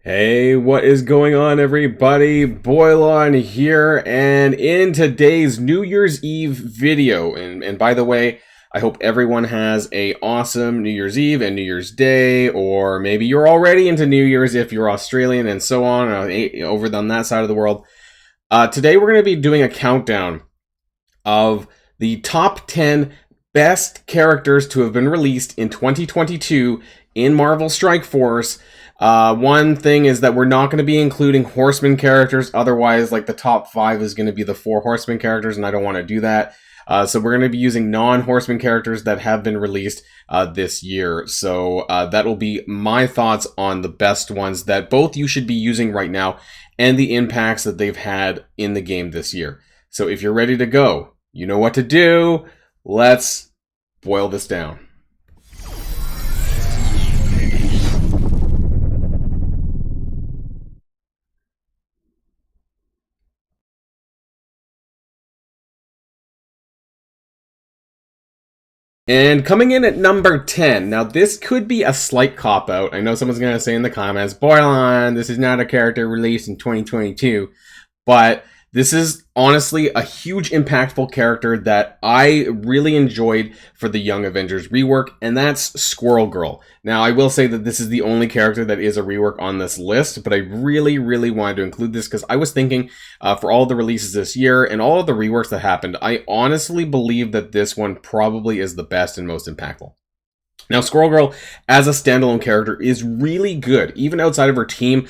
Hey, what is going on, everybody? Boilon here, and in today's New Year's Eve video, and by the way, I hope everyone has a awesome New Year's Eve and New Year's Day, or maybe you're already into New Year's if you're Australian and so on, over on that side of the world. Today we're going to be doing a countdown of the top 10 best characters to have been released in 2022 in Marvel Strike Force. One thing is that we're not going to be including Horseman characters. Otherwise, like the top 5 is going to be the 4 Horseman characters, and I don't want to do that. So we're going to be using non-Horseman characters that have been released this year. So that will be my thoughts on the best ones that both you should be using right now and the impacts that they've had in the game this year. So if you're ready to go, you know what to do. Let's boil this down. And coming in at number 10, now this could be a slight cop-out. I know someone's going to say in the comments, Boilon, this is not a character released in 2022, but this is honestly a huge impactful character that I really enjoyed for the Young Avengers rework, and that's Squirrel Girl. Now, I will say that this is the only character that is a rework on this list, but I really, really wanted to include this because I was thinking for all the releases this year and all of the reworks that happened, I honestly believe that this one probably is the best and most impactful. Now, Squirrel Girl, as a standalone character, is really good. Even outside of her team,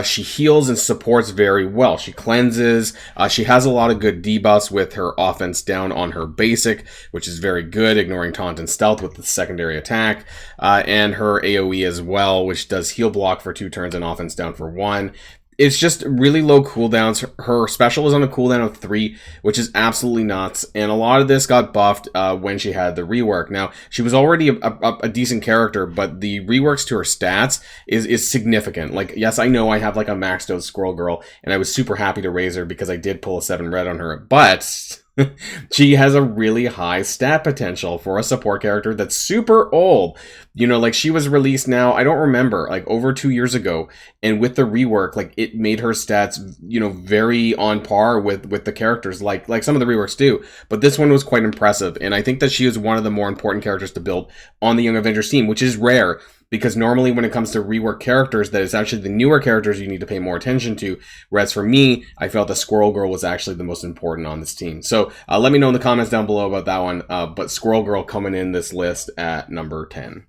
she heals and supports very well. She cleanses. She has a lot of good debuffs with her offense down on her basic, which is very good, ignoring taunt and stealth with the secondary attack, and her AoE as well, which does heal block for 2 turns and offense down for 1. It's just really low cooldowns. Her special is on a cooldown of 3, which is absolutely nuts. And a lot of this got buffed when she had the rework. Now, she was already a decent character, but the reworks to her stats is significant. Like, yes, I know I have like a maxed out Squirrel Girl, and I was super happy to raise her because I did pull a 7 red on her. But she has a really high stat potential for a support character that's super old. You know, like she was released now, I don't remember, like over 2 years ago. And with the rework, like it made her stats, you know, very on par with the characters like some of the reworks do. But this one was quite impressive. And I think that she is one of the more important characters to build on the Young Avengers team, which is rare. Because normally when it comes to rework characters, that is actually the newer characters you need to pay more attention to. Whereas for me, I felt that Squirrel Girl was actually the most important on this team. So let me know in the comments down below about that one. But Squirrel Girl coming in this list at number 10.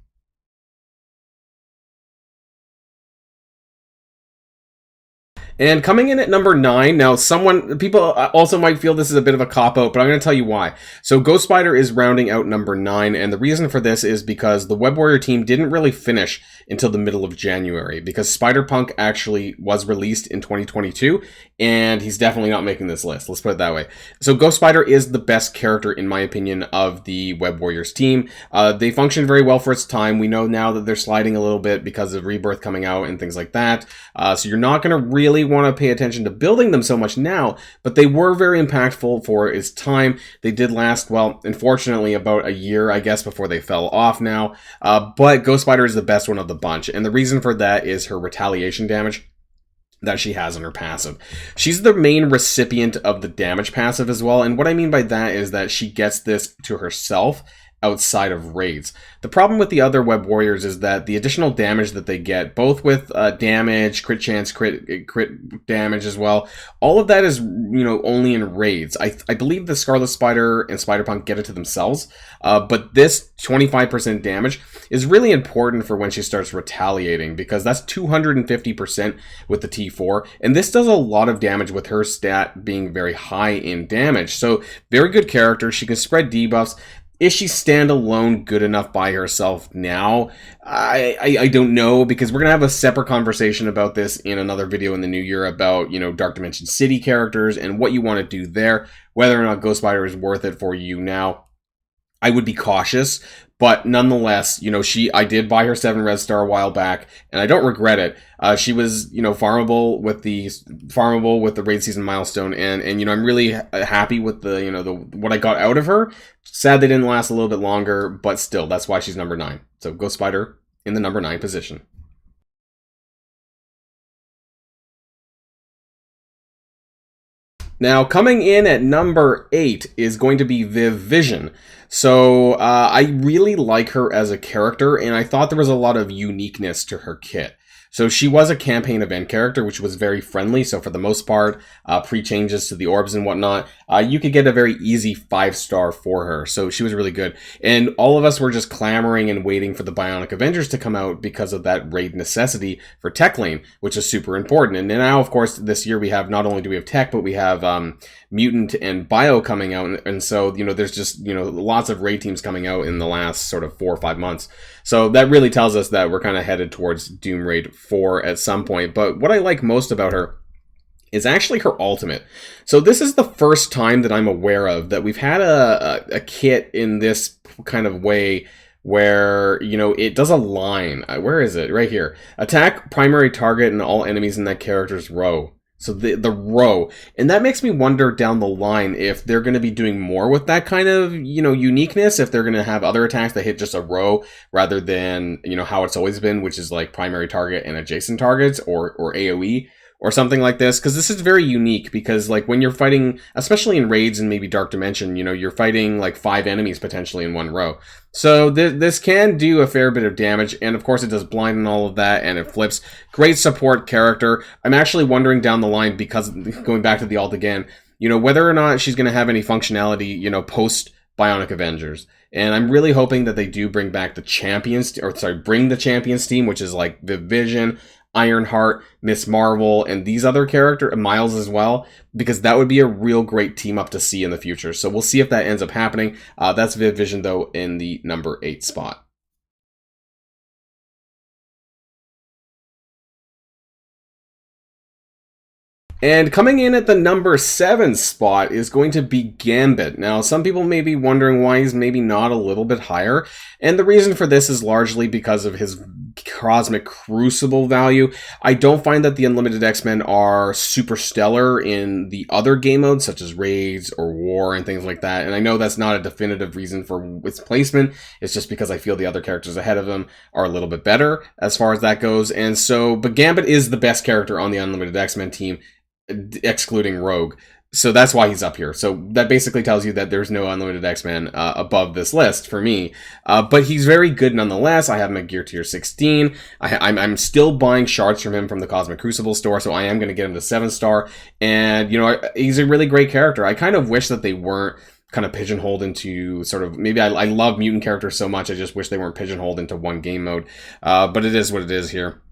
And coming in at number 9, now people also might feel this is a bit of a cop-out, but I'm going to tell you why. So Ghost Spider is rounding out number 9, and the reason for this is because the Web Warrior team didn't really finish until the middle of January, because Spider-Punk actually was released in 2022, and he's definitely not making this list, let's put it that way. So Ghost Spider is the best character, in my opinion, of the Web Warriors team. They functioned very well for its time. We know now that they're sliding a little bit because of Rebirth coming out and things like that. So you're not going to really want to pay attention to building them so much now, but they were very impactful for its time. They did last, well, unfortunately, about a year, I guess, before they fell off now. But Ghost Spider is the best one of the bunch, and the reason for that is her retaliation damage that she has on her passive. She's the main recipient of the damage passive as well, and what I mean by that is that she gets this to herself outside of raids. The problem with the other Web Warriors is that the additional damage that they get, both with damage, crit chance, crit damage as well, all of that is, you know, only in raids. I believe the Scarlet Spider and Spider-Punk get it to themselves, but this 25% damage is really important for when she starts retaliating, because that's 250% with the T4, and this does a lot of damage with her stat being very high in damage. So very good character. She can spread debuffs. Is she standalone good enough by herself now? I don't know, because we're going to have a separate conversation about this in another video in the new year about, you know, Dark Dimension City characters and what you want to do there, whether or not Ghost Spider is worth it for you now. I would be cautious, but nonetheless, you know, I did buy her 7 red star a while back, and I don't regret it. She was, you know, farmable with the raid season milestone, and you know, I'm really happy with the, you know, what I got out of her. Sad they didn't last a little bit longer, but still, that's why she's number 9. So Ghost Spider in the number 9 position. Now, coming in at number 8 is going to be Viv Vision. So, I really like her as a character, and I thought there was a lot of uniqueness to her kit. So she was a campaign event character, which was very friendly. So for the most part, pre-changes to the orbs and whatnot, you could get a very easy 5-star for her. So she was really good. And all of us were just clamoring and waiting for the Bionic Avengers to come out because of that raid necessity for Tech Lane, which is super important. And now, of course, this year we have, not only do we have Tech, but we have Mutant and Bio coming out. And so, there's just, lots of raid teams coming out in the last sort of 4 or 5 months. So that really tells us that we're kind of headed towards Doom Raid 4 at some point. But what I like most about her is actually her ultimate. So this is the first time that I'm aware of that we've had a kit in this kind of way where, it does a line. Where is it? Right here. Attack primary target and all enemies in that character's row. So the row. And that makes me wonder down the line if they're going to be doing more with that kind of, uniqueness, if they're going to have other attacks that hit just a row rather than, how it's always been, which is like primary target and adjacent targets or AoE. Or something like this, because this is very unique, because like when you're fighting, especially in raids and maybe Dark Dimension, you're fighting like 5 enemies potentially in one row. So this can do a fair bit of damage, and of course it does blind and all of that, and it flips. Great support character. I'm actually wondering down the line, because going back to the ult again, whether or not she's going to have any functionality, post Bionic Avengers. And I'm really hoping that they do bring back the champions, bring the champions team, which is like Viv Vision, Ironheart, Miss Marvel, and these other characters, Miles as well, because that would be a real great team up to see in the future. So we'll see if that ends up happening. That's Viv Vision, though, in the number 8 spot. And coming in at the number 7 spot is going to be Gambit. Now, some people may be wondering why he's maybe not a little bit higher. And the reason for this is largely because of his Cosmic Crucible value. I don't find that the Unlimited X-Men are super stellar in the other game modes, such as Raids or War and things like that. And I know that's not a definitive reason for its placement. It's just because I feel the other characters ahead of them are a little bit better as far as that goes. And so, but Gambit is the best character on the Unlimited X-Men team, excluding Rogue. So that's why he's up here. So that basically tells you that there's no Unlimited X-Men above this list for me. But he's very good nonetheless. I have him at Gear Tier 16. I'm still buying shards from him from the Cosmic Crucible store, so I am going to get him to 7-star. And, he's a really great character. I kind of wish that they weren't kind of pigeonholed into sort of, maybe I love mutant characters so much, I just wish they weren't pigeonholed into one game mode. But it is what it is here.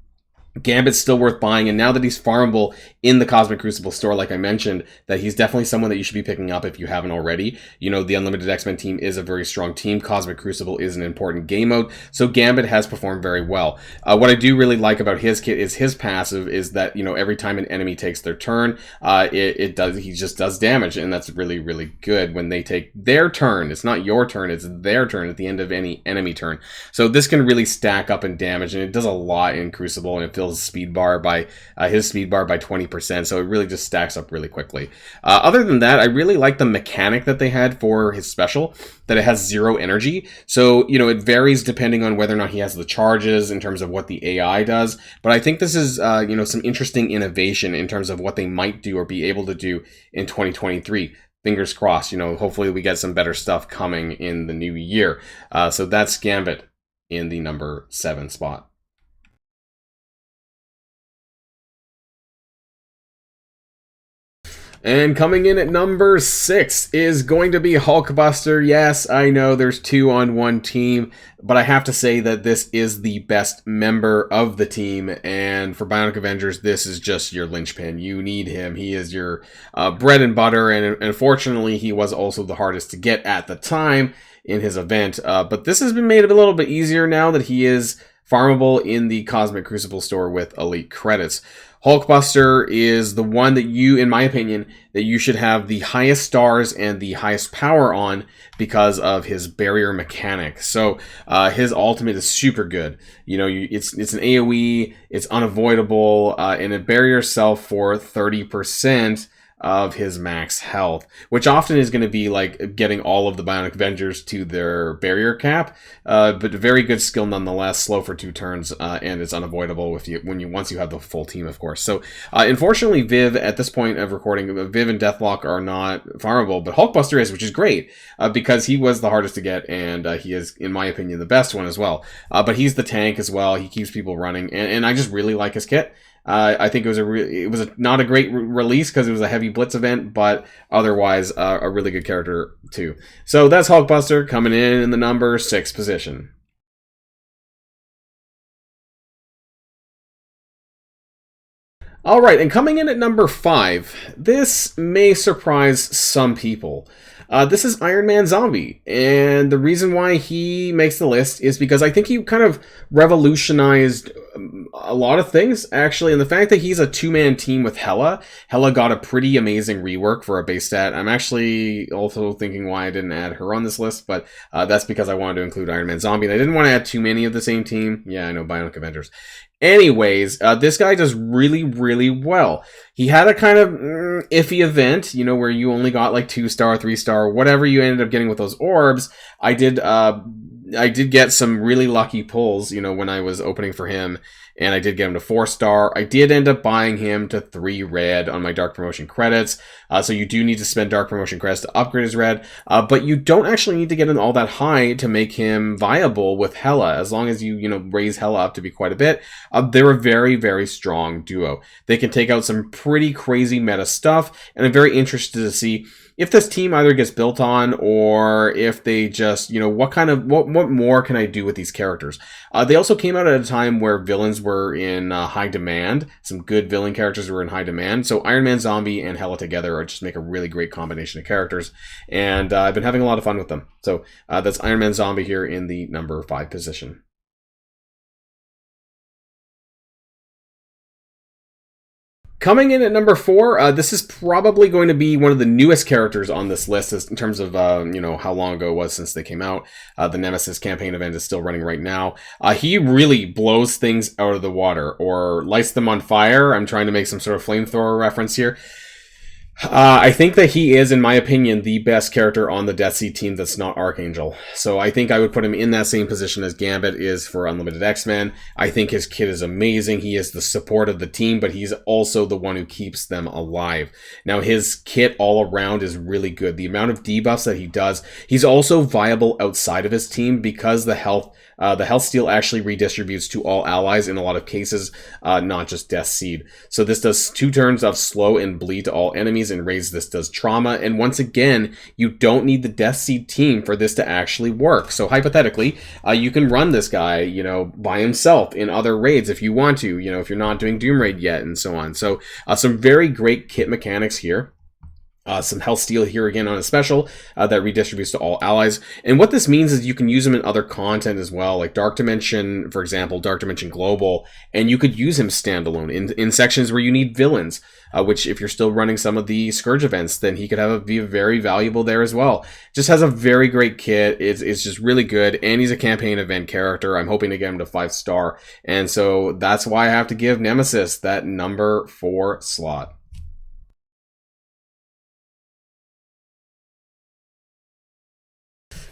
Gambit's still worth buying, and now that he's farmable in the Cosmic Crucible store, like I mentioned, that he's definitely someone that you should be picking up if you haven't already. The Unlimited X-Men team is a very strong team. Cosmic Crucible is an important game mode, so Gambit has performed very well. What I do really like about his kit is his passive is that, every time an enemy takes their turn, he just does damage, and that's really, really good when they take their turn. It's not your turn, it's their turn at the end of any enemy turn. So this can really stack up in damage, and it does a lot in Crucible, and it feels his speed bar by 20%, so it really just stacks up really quickly. Other than that, I really like the mechanic that they had for his special, that it has 0 energy. So, it varies depending on whether or not he has the charges in terms of what the AI does. But I think this is, some interesting innovation in terms of what they might do or be able to do in 2023. Fingers crossed, hopefully we get some better stuff coming in the new year. So that's Gambit in the number 7 spot. And coming in at number 6 is going to be Hulkbuster. Yes, I know there's 2 on one team, but I have to say that this is the best member of the team. And for Bionic Avengers, this is just your linchpin. You need him. He is your bread and butter. And unfortunately, he was also the hardest to get at the time in his event. But this has been made a little bit easier now that he is farmable in the Cosmic Crucible store with elite credits. Hulkbuster is the one that in my opinion, that you should have the highest stars and the highest power on because of his barrier mechanic. So his ultimate is super good. It's an AoE, it's unavoidable, and it barrier yourself for 30%. of his max health, which often is going to be like getting all of the Bionic Avengers to their barrier cap, but very good skill nonetheless. Slow for 2 turns, and it's unavoidable with you once you have the full team, of course. So unfortunately, Viv at this point of recording, Viv and Deathlock are not farmable, but Hulkbuster is, which is great because he was the hardest to get, and he is, in my opinion, the best one as well. But he's the tank as well. He keeps people running, and I just really like his kit. I think it was not a great release because it was a heavy blitz event, but otherwise a really good character too. So that's Hulkbuster coming in the number 6 position. All right, and coming in at number 5, this may surprise some people. This is Iron Man Zombie, and the reason why he makes the list is because I think he kind of revolutionized a lot of things, actually, and the fact that he's a 2-man team with Hela. Hela got a pretty amazing rework for a base stat. I'm actually also thinking why I didn't add her on this list, but that's because I wanted to include Iron Man Zombie, and I didn't want to add too many of the same team. Yeah, I know, Bionic Avengers. Anyways, this guy does really, really well. He had a kind of iffy event, you know, where you only got like 2-star, 3-star, whatever you ended up getting with those orbs. I did get some really lucky pulls, you know, when I was opening for him, and I did get him to 4-star. I did end up buying him to 3 red on my Dark Promotion credits, so you do need to spend Dark Promotion credits to upgrade his red, but you don't actually need to get him all that high to make him viable with Hela, as long as you raise Hela up to be quite a bit. They're a very, very strong duo. They can take out some pretty crazy meta stuff, and I'm very interested to see if this team either gets built on or if they just, what more can I do with these characters? They also came out at a time where villains were in high demand. Some good villain characters were in high demand. So Iron Man Zombie and Hela together just make a really great combination of characters. And I've been having a lot of fun with them. So that's Iron Man Zombie here in the number 5 position. Coming in at number 4, this is probably going to be one of the newest characters on this list in terms of, how long ago it was since they came out. The Nemesis campaign event is still running right now. He really blows things out of the water or lights them on fire. I'm trying to make some sort of flamethrower reference here. I think that he is, in my opinion, the best character on the Death Seed team that's not Archangel. So I think I would put him in that same position as Gambit is for Unlimited X-Men. I think his kit is amazing. He is the support of the team, but he's also the one who keeps them alive. Now, his kit all around is really good. The amount of debuffs that he does, he's also viable outside of his team because the health steal actually redistributes to all allies in a lot of cases, not just Death Seed. So this does 2 turns of slow and bleed to all enemies, and Raise this does trauma. And once again, you don't need the Death Seed team for this to actually work. So hypothetically, you can run this guy, by himself in other raids if you want to, if you're not doing Doom Raid yet and so on. So some very great kit mechanics here. Some health steal here again on a special that redistributes to all allies. And what this means is you can use him in other content as well, like Dark Dimension, for example, Dark Dimension Global, and you could use him standalone in sections where you need villains, which if you're still running some of the Scourge events, then he could be very valuable there as well. Just has a very great kit. It's just really good, and he's a campaign event character. I'm hoping to get him to 5-star, and so that's why I have to give Nemesis that number 4 slot.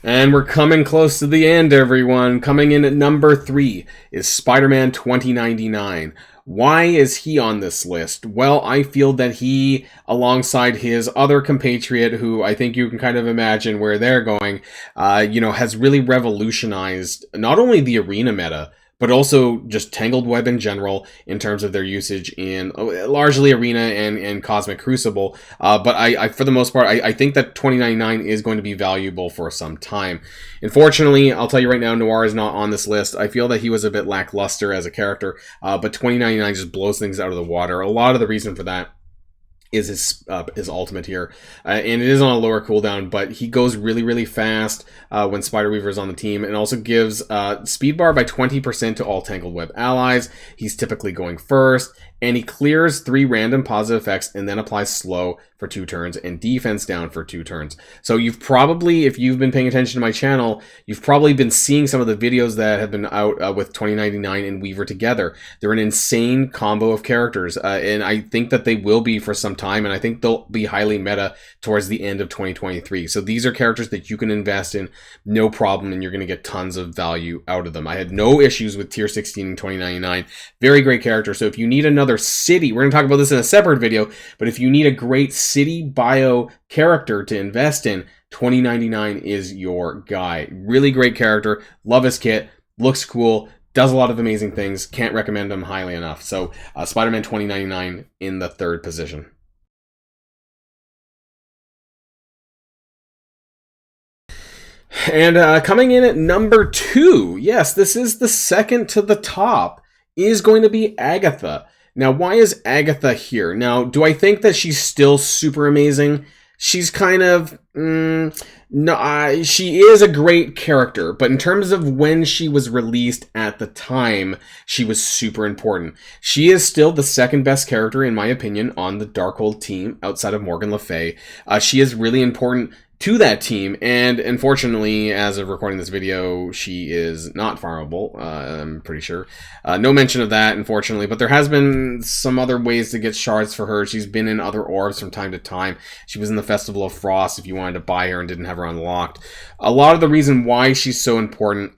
And we're coming close to the end, everyone. Coming in at number 3 is Spider-Man 2099. Why is he on this list? Well, I feel that he, alongside his other compatriot, who I think you can kind of imagine where they're going, has really revolutionized not only the arena meta, but also just Tangled Web in general in terms of their usage in largely Arena and Cosmic Crucible. But I for the most part, I think that 2099 is going to be valuable for some time. Unfortunately, I'll tell you right now, Noir is not on this list. I feel that he was a bit lackluster as a character, but 2099 just blows things out of the water. A lot of the reason for that is his ultimate here, and it is on a lower cooldown, but he goes really, really fast when Spider Weaver is on the team, and also gives speed bar by 20% to all Tangled Web allies. He's typically going first, and he clears 3 random positive effects and then applies slow for 2 turns and defense down for 2 turns. So you've probably, if you've been paying attention to my channel, you've probably been seeing some of the videos that have been out with 2099 and Weaver together. They're an insane combo of characters, and I think that they will be for some time, and I think they'll be highly meta towards the end of 2023. So these are characters that you can invest in, no problem, and you're going to get tons of value out of them. I had no issues with tier 16 and 2099. Very great character. So if you need another city, we're going to talk about this in a separate video, but if you need a great city bio character to invest in, 2099 is your guy. Really great character. Love his kit. Looks cool. Does a lot of amazing things. Can't recommend him highly enough. So Spider-Man 2099 in the 3rd position. And coming in at number 2, yes, this is the second to the top, is going to be Agatha. Now, why is Agatha here? Now, do I think that she's still super amazing? She's kind of... no, she is a great character, but in terms of when she was released at the time, she was super important. She is still the 2nd best character, in my opinion, on the Darkhold team, outside of Morgan Le Fay. She is really important to that team, and unfortunately, as of recording this video, she is not farmable, I'm pretty sure. No mention of that, unfortunately, but there has been some other ways to get shards for her. She's been in other orbs from time to time. She was in the Festival of Frost if you wanted to buy her and didn't have her unlocked. A lot of the reason why she's so important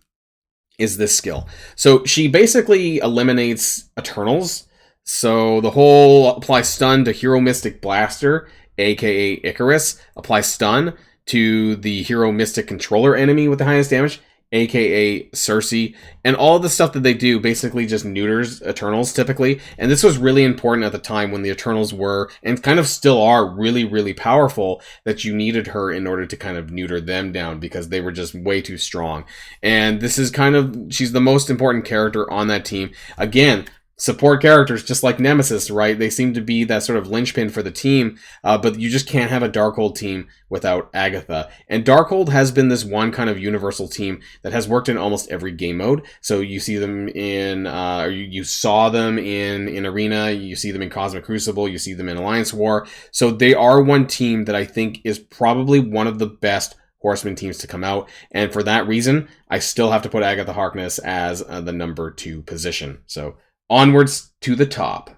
is this skill. So she basically eliminates Eternals. So the whole apply stun to Hero Mystic Blaster, aka Icarus, apply stun to the Hero Mystic Controller enemy with the highest damage, aka Cersei, and all the stuff that they do basically just neuters Eternals typically, and this was really important at the time when the Eternals were, and kind of still are, really, really powerful, that you needed her in order to kind of neuter them down because they were just way too strong. And this is kind of, she's the most important character on that team. Again, support characters, just like Nemesis, right? They seem to be that sort of linchpin for the team, but you just can't have a Darkhold team without Agatha. And Darkhold has been this one kind of universal team that has worked in almost every game mode. So you see them in, you saw them in Arena, you see them in Cosmic Crucible, you see them in Alliance War. So they are one team that I think is probably one of the best Horseman teams to come out. And for that reason, I still have to put Agatha Darkness as the number 2 position. So onwards to the top.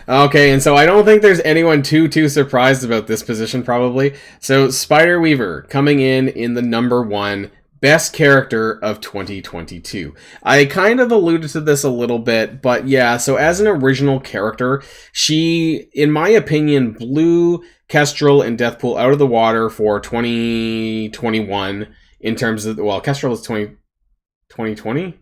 Okay, and so I don't think there's anyone too surprised about this position, probably. So Spider-Weaver coming in the number 1 best character of 2022. I kind of alluded to this a little bit, but yeah, so as an original character, she, in my opinion, blew Kestrel and Deathpool out of the water for 2021. In terms of, well, Kestrel is 2020,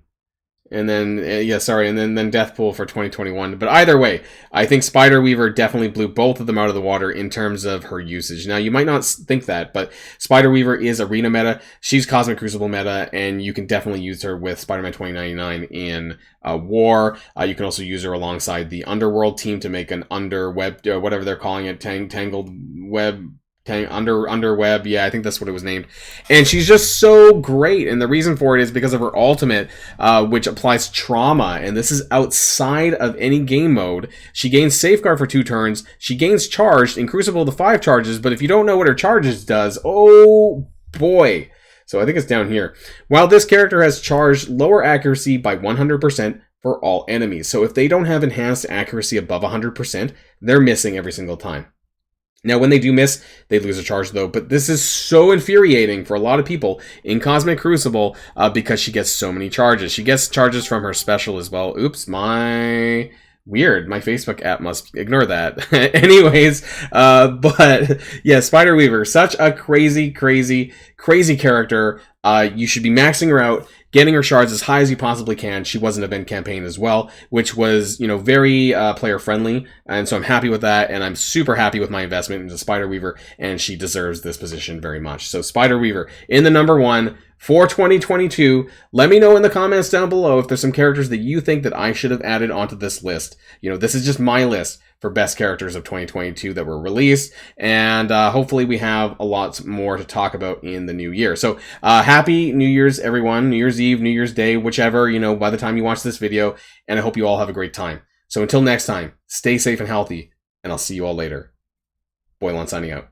and then, yeah, sorry, and then Deathpool for 2021. But either way, I think Spider-Weaver definitely blew both of them out of the water in terms of her usage. Now, you might not think that, but Spider-Weaver is Arena meta, she's Cosmic Crucible meta, and you can definitely use her with Spider-Man 2099 in War. You can also use her alongside the Underworld team to make an underweb, whatever they're calling it, tangled web, Underweb, yeah, I think that's what it was named. And she's just so great, and the reason for it is because of her ultimate, which applies trauma, and this is outside of any game mode. She gains Safeguard for 2 turns, she gains Charged, in Crucible the 5 charges, but if you don't know what her charges does, oh boy. So I think it's down here. While this character has charged lower accuracy by 100% for all enemies. So if they don't have enhanced accuracy above 100%, they're missing every single time. Now, when they do miss, they lose a charge, though. But this is so infuriating for a lot of people in Cosmic Crucible because she gets so many charges. She gets charges from her special as well. Oops, weird. My Facebook app must ignore that. Anyways, but yeah, Spider-Weaver, such a crazy character. You should be maxing her out, getting her shards as high as you possibly can. She was an event campaign as well, which was, you know, very player friendly. And so I'm happy with that. And I'm super happy with my investment into Spider-Weaver. And she deserves this position very much. So Spider-Weaver in the number 1 for 2022. Let me know in the comments down below if there's some characters that you think that I should have added onto this list. You know, this is just my list for for best characters of 2022 that were released, and hopefully we have a lot more to talk about in the new year. So happy New Year's, everyone. New Year's Eve, New Year's Day, whichever, by the time you watch this video, and I hope you all have a great time. So until next time, stay safe and healthy, and I'll see you all later. Boilon signing out.